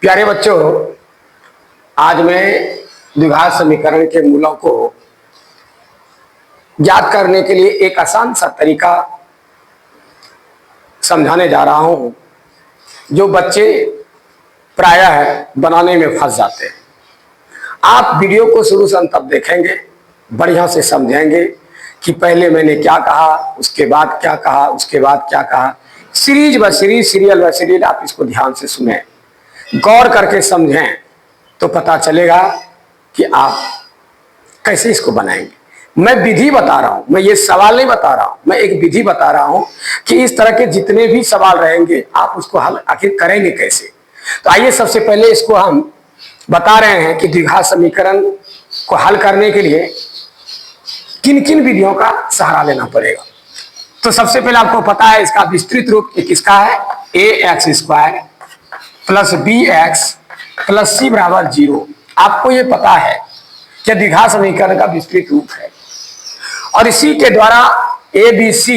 प्यारे बच्चों, आज मैं द्विघात समीकरण के मूलों को ज्ञात करने के लिए एक आसान सा तरीका समझाने जा रहा हूं, जो बच्चे प्रायः बनाने में फंस जाते हैं। आप वीडियो को शुरू से अंत तक देखेंगे, बढ़िया से समझेंगे कि पहले मैंने क्या कहा, उसके बाद क्या कहा, उसके बाद क्या कहा। सीरीज व सीरीज, सीरियल व सीरियल आप इसको ध्यान से सुने, गौर करके समझें तो पता चलेगा कि आप कैसे इसको बनाएंगे। मैं विधि बता रहा हूं, मैं ये सवाल नहीं बता रहा हूं, मैं एक विधि बता रहा हूं कि इस तरह के जितने भी सवाल रहेंगे आप उसको हल आखिर करेंगे कैसे। तो आइए सबसे पहले इसको हम बता रहे हैं कि द्विघात समीकरण को हल करने के लिए किन किन विधियों का सहारा लेना पड़ेगा। तो सबसे पहले आपको पता है इसका विस्तृत रूप किसका है, ax² plus bx plus c बराबर 0। आपको ये पता है कि द्विघात समीकरण का विस्तृत रूप है और इसी के द्वारा a b c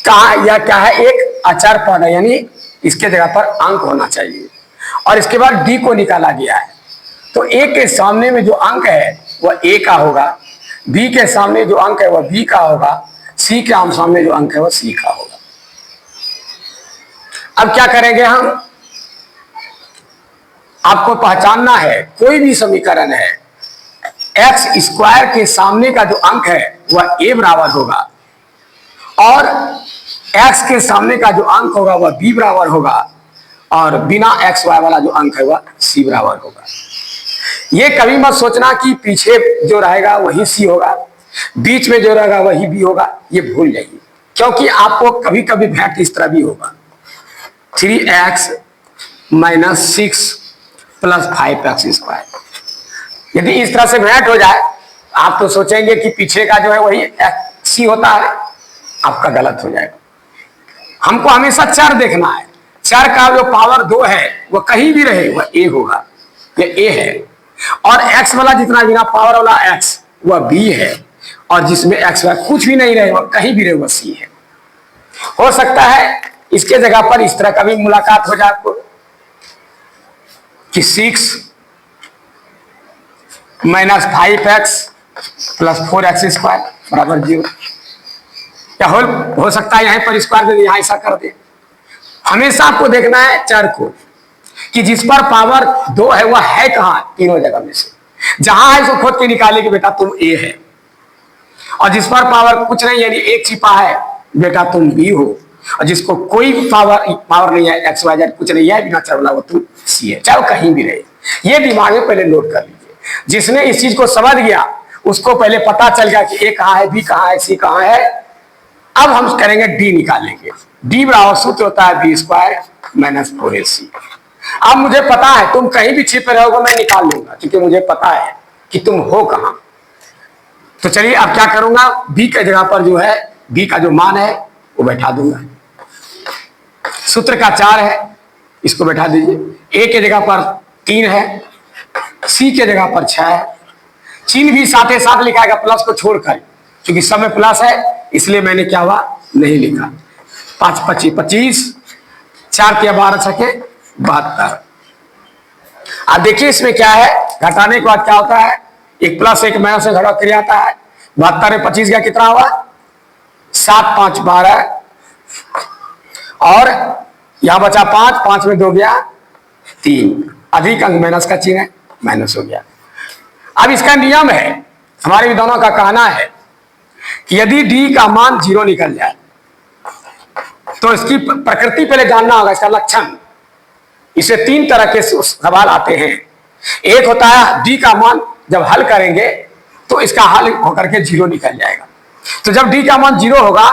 का या क्या है, एक अचर पद है, यानी इसके जगह पर अंक होना चाहिए और इसके बाद d को निकाला गया है। तो a के सामने में जो अंक है वह a का होगा, b के सामने जो अंक है वह b का होगा, c के सामने जो अंक है वह c का होगा। अब क्या करेंगे हम, आपको पहचानना है कोई भी समीकरण है, x² के सामने का जो अंक है वह a बराबर होगा और x के सामने का जो अंक होगा वह b बराबर होगा और बिना xy वाला जो अंक है वह c बराबर होगा। ये कभी मत सोचना कि पीछे जो रहेगा वही c होगा, बीच में जो रहेगा वही b होगा, ये भूल जाइए, क्योंकि आपको कभी कभी भेंट इस तरह भी होगा 3x - 6 प्लस 5x²। यदि इस तरह से भेंट हो जाए आप तो सोचेंगे कि पीछे का जो है वही c होता है, आपका गलत हो जाएगा। हमको हमेशा चर देखना है, चर का जो पावर 2 है वह कहीं भी रहे वह a होगा, यह a है, और x वाला जितना बिना पावर वाला x वह b है, और जिसमें x वाला कुछ भी नहीं रहे वह कहीं भी रहे वह c है। हो सकता है इसके जगह पर इस तरह का भी मुलाकात हो जाए आपको कि 6 - 5x प्लस 4x² बराबर 0, या हो सकता है यहीं पर स्क्वायर दे, यहाँ ऐसा कर दे। हमेशा आपको देखना है चर को कि जिस पर पावर 2 है वह है कहाँ, तीनों जगह में से जहां है उसको खोद के निकाले कि बेटा तुम a है, और जिस पर पावर कुछ नहीं यानी 1 छिपा है बेटा तुम b हो, और जिसको कोई पावर नहीं है xyz कुछ नहीं है बिना चर वाला वो तुम c है, चाहे कहीं भी रहे। ये दिमाग में पहले नोट कर लीजिए। जिसने इस चीज को समझ गया उसको पहले पता चल गया कि a कहाँ है, b कहाँ है, c कहाँ है। अब हम करेंगे d निकालेंगे। d बराबर सूत्र होता है b² - 4ac। अब मुझे पता है तुम कहीं भी छिपे रहोगे मैं निकाल लूंगा, क्योंकि मुझे पता है कि तुम हो कहां। तो चलिए अब क्या करूंगा, b के जगह पर जो है b का जो मान है वो बैठा दूंगा। सूत्र का 4 है, इसको बैठा दीजिए। a के जगह पर 3 है, c के जगह पर 6 है, चिन्ह भी साथ ही साथ लिखाएगा प्लस को छोड़कर, क्योंकि सब में प्लस है इसलिए मैंने क्या हुआ नहीं लिखा। 5 × 25 = 25, 4 × 12 = 72। अब देखिए इसमें क्या है, घटाने के बाद क्या होता है, एक प्लस एक माइनस से घटा कर आता है। 72 में 25 का कितना हुआ, 7 × 5 = 12, और यहां बचा 5, 5 में 2 गया 3, अधिक अंक माइनस का चिन्ह है, माइनस हो गया। अब इसका नियम है, हमारे विद्वानों का कहना है कि यदि d का मान 0 निकल जाए तो इसकी प्रकृति पहले जानना होगा, इसका लक्षण। इसे 3 तरह के सवाल आते हैं। एक होता है d का मान जब हल करेंगे तो इसका हल होकर के 0 निकल जाएगा। तो जब d का मान 0 होगा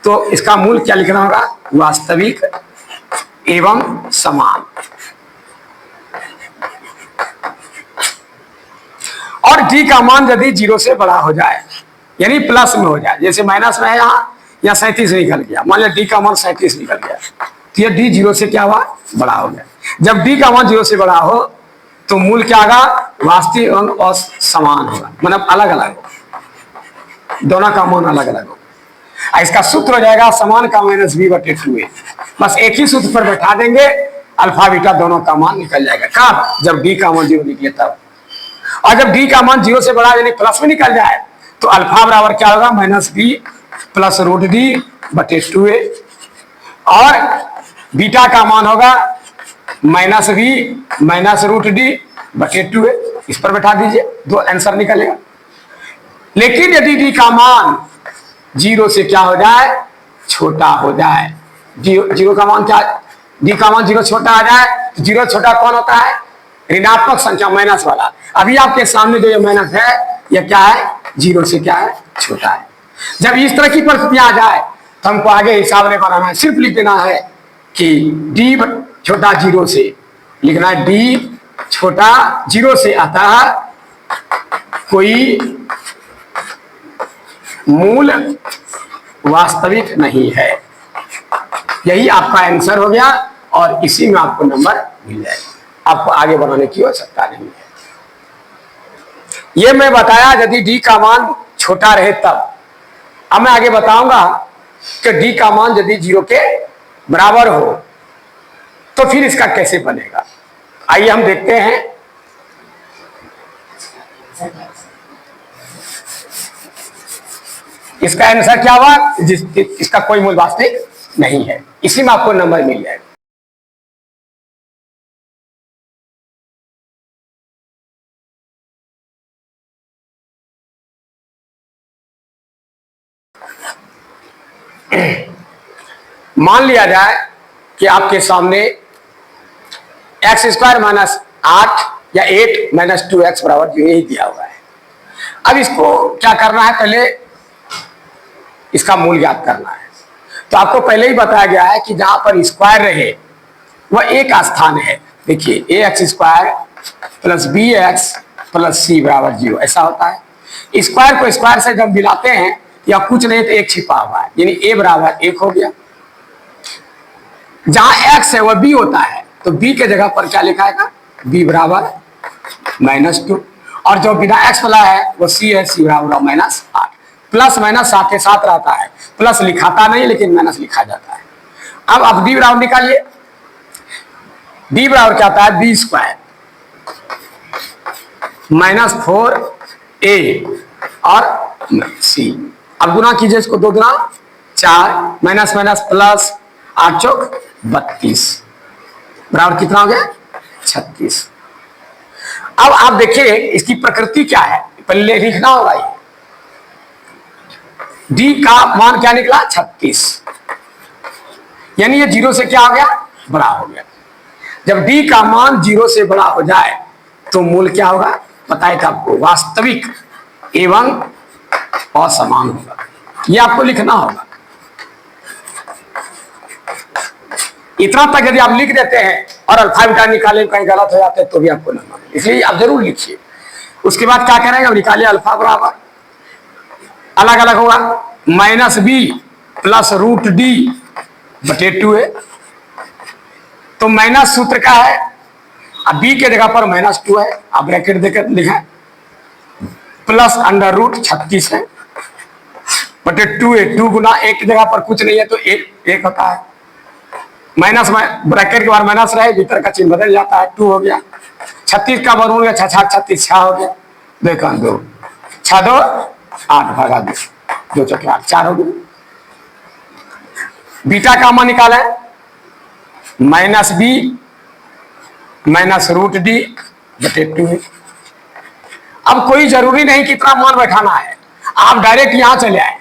तो इसका मूल क्या लिखना होगा, वास्तविक एवं समान। और d का मान यदि 0 से बड़ा हो जाए यानी प्लस में हो जाए, जैसे माइनस में है यहाँ 37 निकल गया, मान लिया d का मान 37 निकल गया, तो ये d 0 से क्या हुआ, बड़ा हो गया। जब d का मान 0 से बड़ा हो तो मूल क्या होगा, वास्तविक एवं असमान होगा, मतलब अलग अलग, दोनों का मान अलग अलग होगा। इसका सूत्र हो जाएगा समान का -b/2a। बस एक ही सूत्र पर बैठा देंगे अल्फा बीटा दोनों का मान निकल जाएगा। कब? जब डी का मान 0 निकले तब। और जब डी का मान 0 से बड़ा यानी प्लस में निकल जाए तो अल्फा बराबर क्या होगा? Minus B plus root D बटे 2a। और बीटा का मान होगा minus B minus root D बटे 2a। इस पर बैठा दीजिए, दो आंसर निकलेगा। लेकिन यदि डी का मान 0 से क्या हो जाए? छोटा हो जाए। जीरो का मान क्या? डी का मान 0 छोटा आ जाए तो 0 छोटा कौन होता है? ऋणात्मक संख्या, माइनस वाला। अभी आपके सामने जो ये माइनस है यह क्या है? 0 से क्या है? छोटा है। जब इस तरह की परिस्थितियां आ जाए तो हमको आगे हिसाब नहीं बनाना है, सिर्फ लिख देना है कि डी छोटा 0 से, लिखना है डी छोटा 0 से आता कोई मूल वास्तविक नहीं है। यही आपका आंसर हो गया और इसी में आपको नंबर मिल जाएगा। आपको आगे बढ़ाने की आवश्यकता नहीं है। ये मैं बताया यदि डी का मान छोटा रहे तब। अब मैं आगे बताऊंगा कि डी का मान यदि 0 के बराबर हो तो फिर इसका कैसे बनेगा। आइए हम देखते हैं। इसका आंसर क्या हुआ? इसका कोई मूल वास्तविक नहीं है। इसी में आपको नंबर मिल जाएगा। मान लिया जाए कि आपके सामने x² माइनस 8 या 8 माइनस 2x बराबर 0 यही दिया हुआ है। अब इसको क्या करना है? पहले इसका मूल ज्ञात करना है। तो आपको पहले ही बताया गया है कि जहां पर स्क्वायर रहे वह एक स्थान है। देखिए ax² plus bx plus c बराबर 0 ऐसा होता है। स्क्वायर को स्क्वायर से जब मिलाते हैं या कुछ नहीं तो एक छिपा हुआ है, यानी a बराबर 1 हो गया। जहां x है वह b होता है तो b के जगह पर क्या लिखा है? b बराबर -2। और जो बिना x वाला है वो c है, c बराबर -8। प्लस माइनस साथ के साथ रहता है, प्लस लिखाता नहीं लेकिन माइनस लिखा जाता है। अब आप d बराबर निकालिए। d बराबर क्या आता है? b² -4a और c। अब गुना कीजिए इसको, 2 गुना 4 माइनस माइनस प्लस 8 चौक 32 बराबर कितना हो गया? 36। अब आप देखिए इसकी प्रकृति क्या है, पहले लिखना होगा। ये डी का मान क्या निकला? 36। यानी ये 0 से क्या हो गया? बड़ा हो गया। जब डी का मान 0 से बड़ा हो जाए तो मूल क्या होगा? पता है आपको? वास्तविक एवं असमान होगा। ये आपको लिखना होगा। इतना तक यदि आप लिख देते हैं और अल्फा बीटा निकाले कहीं गलत हो जाते हैं तो भी आपको नंबर मिले, इसलिए आप जरूर लिखिए। उसके बाद क्या करेंगे? अब निकालिए अल्फा बराबर अलग अलग होगा -b प्लस रूट डी बटे 2a। तो माइनस सूत्र का है, अब b के जगह पर -2 है, आप ब्रैकेट देकर लिखें, प्लस अंडर रूट 36 है बटे 2a। 2 गुना 1 की जगह पर कुछ नहीं है तो 1 होता है। माइनस ब्रैकेट के बाद माइनस रहे, भीतर का चिन्ह बदल जाता है, 2 हो गया। 36 का वर्गमूल 6 36 6 हो गया। 2 6 2 8 भागा 2 चौके 8 4 हो गया। बीटा का मान निकाला है -b माइनस रूट डी बटे 2। अब कोई जरूरी नहीं कितना मान बैठाना है, आप डायरेक्ट यहां चले आए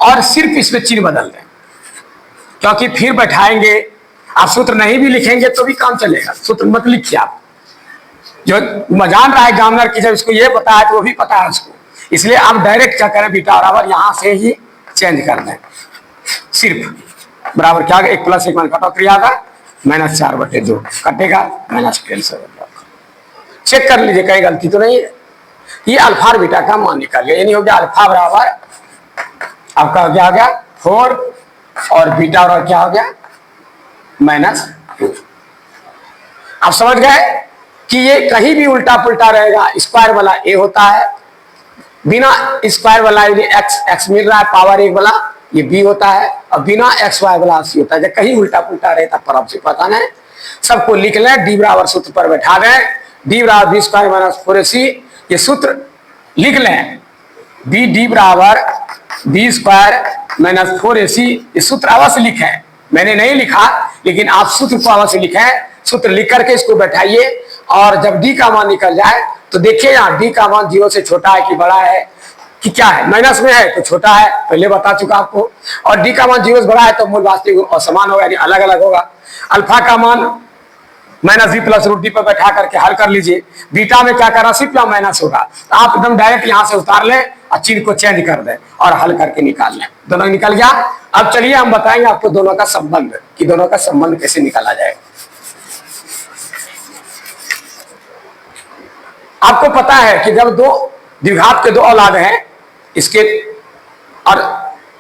और सिर्फ इसमें चिन्ह बदल दें, क्योंकि फिर बैठाएंगे आप सूत्र नहीं भी लिखेंगे तो भी काम चलेगा। सूत्र मत लिखिए आप, जो जान रहा है एग्जामिनर की जब इसको ये पता है तो वो भी पता है उसको, इसलिए आप डायरेक्ट क्या करें? बीटा बराबर यहां से ही चेंज कर दें। सिर्फ बराबर क्या? 1 + 1 कटौती क्रिया का -4 बटे 2 कटेगा, माइनस कैंसिल हो जाएगा। चेक कर लीजिए कहीं गलती तो नहीं है। ये अल्फा और बीटा का मान निकाल लिया, यानी हो गया अल्फा बराबर आपका क्या हो गया? 4 और बीटा और क्या हो गया? -2। आप समझ गए कि ये कहीं भी उल्टा पुल्टा रहेगा। स्क्वायर वाला a होता है, बिना स्क्वायर वाला एक्स मिल रहा है, पावर 1 वाला ये बी होता है, और बिना एक्स वाई वाला सी होता है। जब कहीं उल्टा पुल्टा रहता पर आपसे पता नहीं, सबको लिख लें, डी बराबर सूत्र पर बैठा दें, डी बराबर बी स्क्वायर माइनस 4ac, ये सूत्र लिख लें, बी डी बराबर बी स्क्वायर माइनस 4ac, ये सूत्र अवश्य लिखें। मैंने नहीं लिखा, लेकिन आप सूत्र को अवश्य लिखें। सूत्र लिख करके इसको बैठाइए, और जब डी का मान निकल जाए तो देखिए यहाँ डी का मान 0 से छोटा है कि बड़ा है कि क्या है, माइनस में है तो छोटा है, पहले बता चुका आपको। और डी का मान 0 से बड़ा है तो मूल वास्तविक असमान होगा, यानी अलग अलग होगा। अल्फा का मान minus B plus root D पर बैठा करके हल कर लीजिए। बीटा में क्या करना, सिर्फ माइनस होगा, तो आप एकदम डायरेक्ट यहाँ से उतार लें और चिन्ह को चेंज कर दें और हल करके निकाल लें। दोनों निकल गया। अब चलिए हम बताएंगे आपको दोनों का संबंध, कि दोनों का संबंध कैसे निकाला जाए। आपको पता है कि जब दो द्विघात के दो औलाद हैं, इसके और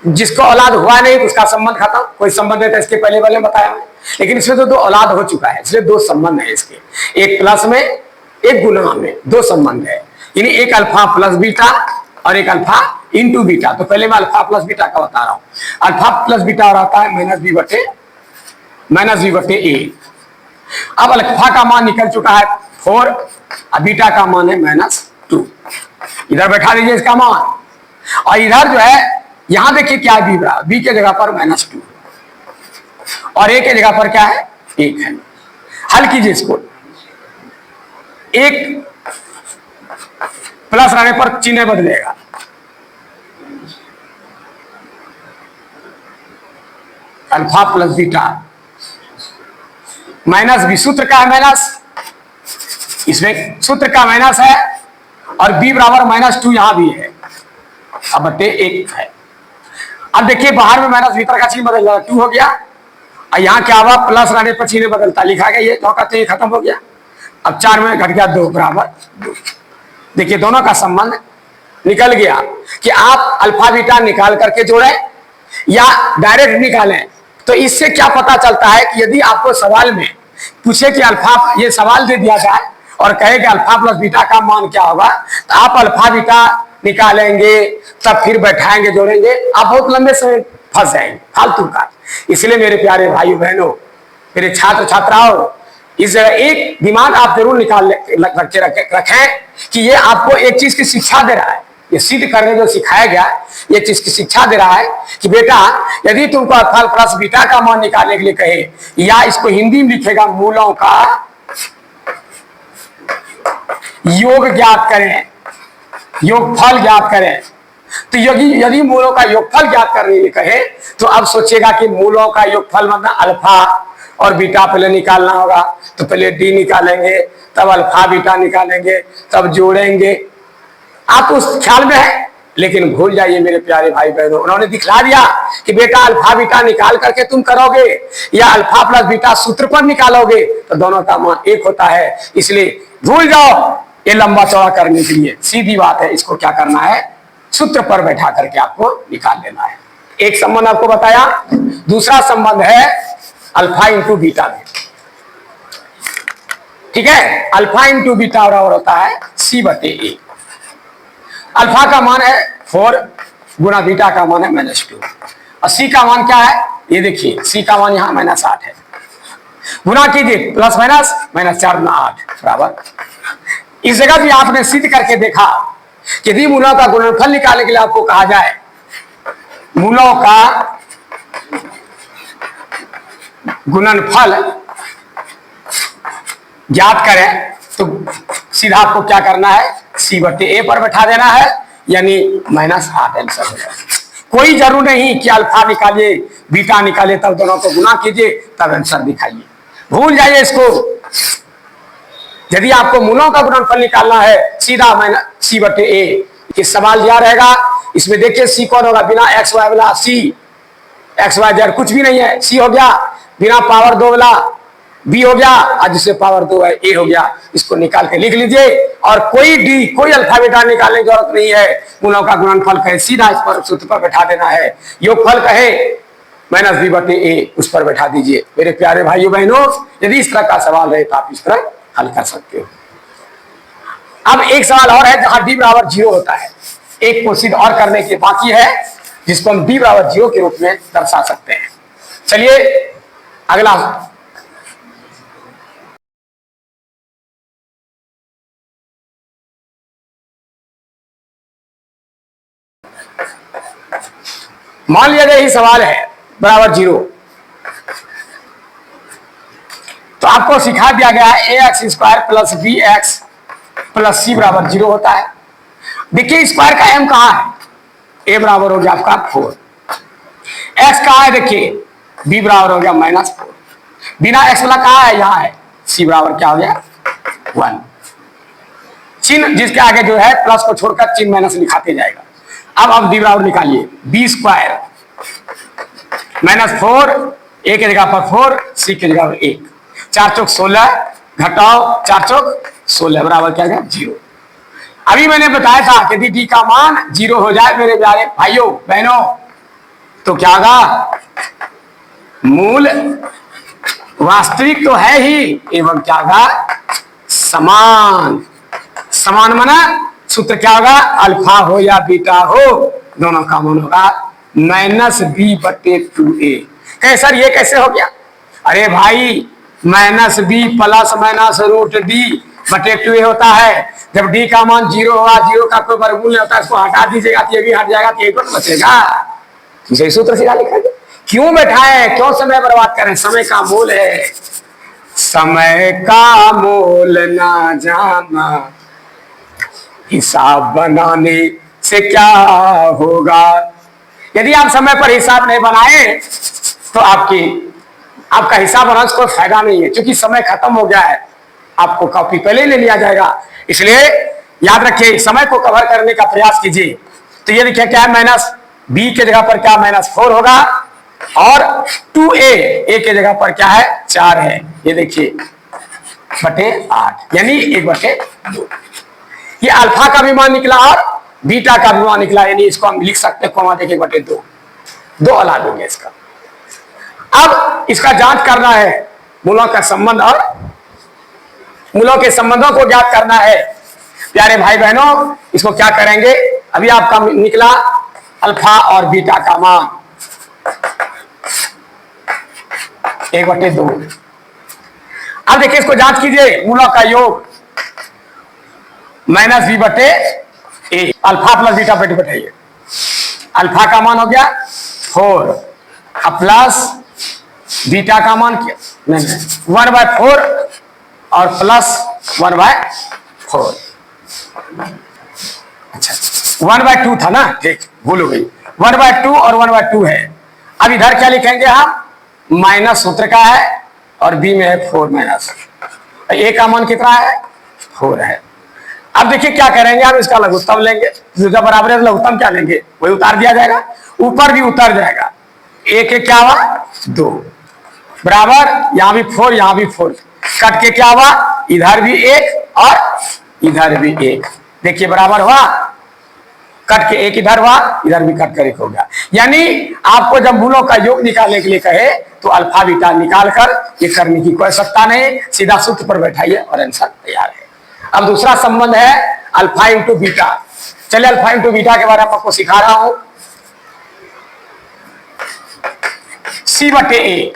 जिसको औलाद हुआ नहीं तो उसका संबंध खत्म, कोई संबंध नहीं था, इसके पहले वाले बताया मैं। लेकिन इसमें तो दो औलाद हो चुका है, इसलिए दो संबंध है इसके, एक प्लस में एक गुना में, दो संबंध है। यानी एक अल्फा प्लस बीटा और एक अल्फा इंटू बीटा। तो पहले मैं अल्फा प्लस बीटा का बता रहा हूं। अल्फा प्लस बीटा और आता है माइनस बी बटे ए। अब अल्फा का मान निकल चुका है 4 और बीटा का मान है -2। इधर बैठा दीजिए इसका मान, और इधर जो है यहां देखिए क्या है, बी के जगह पर -2 और ए के जगह पर क्या है, 1 है। हल कीजिए इसको, एक प्लस रहने पर चिन्ह बदलेगा, alpha plus beta minus B, सूत्र का है माइनस, इसमें सूत्र का माइनस है, और बी बराबर -2 यहां भी है, अब बटे 1 है। अब देखिए बाहर में माइनस, भीतर का चिन्ह बदल गया, 2 हो गया, और यहाँ क्या हुआ, प्लस रहने पर चिन्ह बदलता, लिखा गया ये धोखा, तो ये खत्म हो गया। अब 4 में घट गया 2 बराबर 2। देखिए दोनों का संबंध निकल गया कि आप अल्फा बीटा निकाल करके जोड़ें या डायरेक्ट निकालें। तो इससे क्या पता चलता है कि यदि आपको सवाल में पूछे कि अल्फा, ये सवाल दे दिया जाए और कहे कि अल्फा प्लस बीटा का मान क्या होगा, तो आप अल्फा बीटा निकालेंगे, तब फिर बैठाएंगे, जोड़ेंगे, आप बहुत लंबे समय फंस जाएंगे, फालतू का। इसलिए मेरे प्यारे भाइयों बहनों, मेरे छात्र छात्राओं, इस जगह एक दिमाग आप जरूर निकाल रखें कि ये आपको एक चीज की शिक्षा दे रहा है, ये सिद्ध करने जो सिखाया गया, ये चीज की शिक्षा दे रहा है कि बेटा यदि तुमको अल्फा प्लस बीटा का मान निकालने के लिए कहे, या इसको हिंदी में लिखेगा मूलों का योग ज्ञात करें, योगफल ज्ञात करें, तो यदि मूलों का योगफल ज्ञात करने के लिए कहे, तो अब सोचेगा कि मूलों का योगफल मतलब अल्फा और बीटा पहले निकालना होगा, तो पहले डी निकालेंगे, तब अल्फा बीटा निकालेंगे, तब जोड़ेंगे। आप उस ख्याल में है, लेकिन भूल जाइए मेरे प्यारे भाई बहनों, उन्होंने दिखला दिया कि बेटा अल्फा बीटा निकाल करके तुम करोगे या अल्फा प्लस बीटा सूत्र पर निकालोगे, तो दोनों का मान एक होता है। इसलिए भूल जाओ, ये लंबा चौड़ा करने के लिए सीधी बात है, इसको क्या करना है, सूत्र पर बैठा करके आपको निकाल लेना है। एक संबंध आपको बताया, दूसरा संबंध है अल्फा इंटू बीटा में, ठीक है। अल्फा इंटू बीटा बराबर होता है सी बटे ए। अल्फा का मान है 4 गुना बीटा का मान है -2, और सी का मान क्या है, ये देखिए सी का मान यहाँ -8 है। गुना कीजिए, प्लस माइनस -4 गुना 8 बराबर। इस जगह भी आपने सिद्ध करके देखा कि यदि मूलों का गुणनफल निकालने के लिए आपको कहा जाए, मूलों का गुणनफल ज्ञात करें, तो सीधा आपको क्या करना है, सी बटे ए पर बैठा देना है, यानी -8 आंसर हो जाए। कोई जरूर नहीं कि अल्फा निकालिए बीटा निकालिए तब दोनों को गुना कीजिए तब आंसर दिखाइए, भूल जाइए इसको। यदि आपको मूलों का गुणनफल निकालना है, सीधा सी बटे ए। इस सवाल दिया रहेगा, इसमें देखिए सी कौन होगा, बिना एक्स वाई वाला सी, एक्स वाई जेड कुछ भी नहीं है, सी हो गया, बिना पावर 2 वाला बी हो गया, और जिससे पावर 2 है ए हो गया। इसको निकाल के लिख लीजिए, और कोई डी कोई अल्फा बीटा निकालने की जरूरत नहीं है। मूलों का गुणनफल कहे सीधा इस पर सूत्र पर बैठा देना है, योगफल कहे -b बटे ए उस पर बैठा दीजिए। मेरे प्यारे भाइयों बहनों, यदि इस तरह का सवाल है तो आप इस तरह हल कर सकते हो। अब एक सवाल और है जहां d बराबर 0 होता है, एक को सिद्ध और करने के बाकी है, जिसको हम b बराबर 0 के रूप में दर्शा सकते हैं। चलिए अगला, मान लिया जाए यही सवाल है बराबर 0, तो आपको सिखा दिया गया है ax square plus B X plus C बराबर 0 होता है। देखिए स्क्वायर का m कहाँ है, a बराबर हो गया आपका 4, x कहाँ है देखिए b बराबर हो गया -4, बिना x वाला कहाँ है, यहाँ है, c बराबर क्या हो गया 1, चिन्ह जिसके आगे जो है प्लस को छोड़कर चिन्ह माइनस लिखाते जाएगा। अब आप b बराबर निकालिए, b स्क्वायर -4, a के जगह पर 4, c के जगह पर 1, 4 चौक 16 घटाओ 4 चौक 16 बराबर क्या है 0। अभी मैंने बताया था कि यदि d का मान 0 हो जाए मेरे प्यारे भाइयों बहनों, तो क्या होगा, मूल वास्तविक तो है ही एवं क्या होगा समान, समान माना सूत्र क्या होगा, अल्फा हो या बीटा हो दोनों का मान होगा -b/2a। कहे सर ये कैसे हो गया, अरे भाई -b प्लस -√d/2a होता है। जब d का मान 0 होगा, 0 का कोई वर्गमूल नहीं होता, इसको हटा दीजिएगा तो ये भी हट जाएगा, तो ये कौन बचेगा। इसे सूत्र सीधा लिखेंगे, क्यों बैठाए, क्यों समय बर्बाद करें, समय का मोल है, समय का मोल ना जाना हिसाब बनाने से क्या होगा। यदि आप समय पर हिसाब नहीं बनाए तो आपका हिसाब बनाने से कोई फायदा नहीं है, क्योंकि समय खत्म हो गया है, आपको कॉपी पहले ही ले लिया जाएगा। इसलिए याद रखिए, समय को कवर करने का प्रयास कीजिए। तो ये देखिए क्या है, -b के जगह पर क्या -4 होगा और 2a, a के जगह पर क्या है 4 है, ये देखिए /8 यानी 1/2। ये अल्फा का भी मान निकला और बीटा का भी मान निकला, यानी इसको हम लिख सकते हैं कोमा देके 1/2, 2 औलाद होंगे इसका। अब इसका जांच करना है, मूलों का संबंध और मूलों के संबंधों को ज्ञात करना है। प्यारे भाई बहनों, इसको क्या करेंगे, अभी आपका निकला अल्फा और बीटा का मान 1/2। अब देखिए इसको जांच कीजिए, मूलों का योग -b/a, अल्फा प्लस बीटा पे बैठाइए, अल्फा का मान हो गया 4 प्लस बीटा का मान क्या, नहीं 1/4 और प्लस 1/4, अच्छा 1/2 था ना, ठीक भूल हो गई, 1/2 और 1/2 है। अब इधर क्या लिखेंगे हम, माइनस सूत्र का है और b में है 4 माइनस, a का मान कितना है 4 है। अब देखिए क्या करेंगे, हम इसका लघुत्तम लेंगे, जब बराबर है लघुत्तम क्या लेंगे, वही उतार दिया जाएगा, ऊपर भी उतर जाएगा, एक क्या हुआ 2 बराबर, यहां भी 4 यहां भी 4, कट के क्या हुआ, इधर भी 1 और इधर भी 1, देखिए बराबर हुआ, कट के 1 इधर हुआ, इधर भी कट कर 1 हो गया। यानी आपको जब मूलों का योग निकालने के लिए कहे तो अल्फा बीटा निकाल कर ये करने की कोई आवश्यकता नहीं, सीधा सूत्र पर बैठाइए और आंसर तैयार है। अब दूसरा संबंध है अल्फा इंटू बीटा। चलिए अल्फा इंटू बीटा के बारे में आपको सिखा रहा हूं। c/a,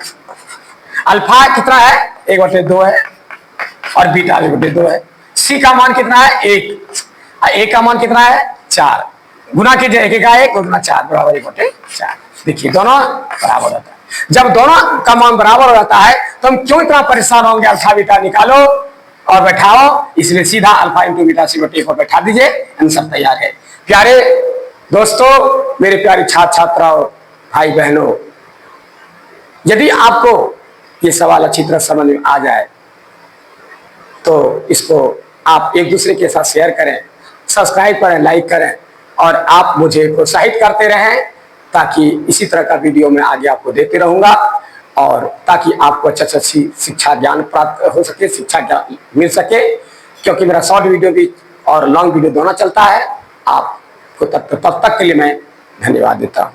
अल्फा कितना है 1/2 है और बीटा 1/2 है। c का मान कितना है 1, a का मान कितना है 4, गुना कीजिए 1 का 1 गुना 4 बराबर 1/4। देखिए दोनों बराबर होता है। जब दोनों का मान बराबर हो जाता है तो हम क्यों इतना परेशान होंगे, अल्फा बीटा निकालो और बैठाओ, इसलिए सीधा अल्फा इंटू बीटा c/a को बैठा दीजिए, आंसर तैयार है। प्यारे दोस्तों, मेरे प्यारे छात्र छात्राओं, भाई बहनों, यदि आपको ये सवाल अच्छी तरह समझ में आ जाए तो इसको आप एक दूसरे के साथ शेयर करें, सब्सक्राइब करें, लाइक करें और आप मुझे प्रोत्साहित करते रहें, ताकि इसी तरह का वीडियो मैं आगे आपको देते रहूंगा और ताकि आपको अच्छी शिक्षा ज्ञान प्राप्त हो सके, शिक्षा ज्ञान मिल सके, क्योंकि मेरा शॉर्ट वीडियो भी और लॉन्ग वीडियो दोनों चलता है। आपको तब तक के लिए मैं धन्यवाद देता हूँ।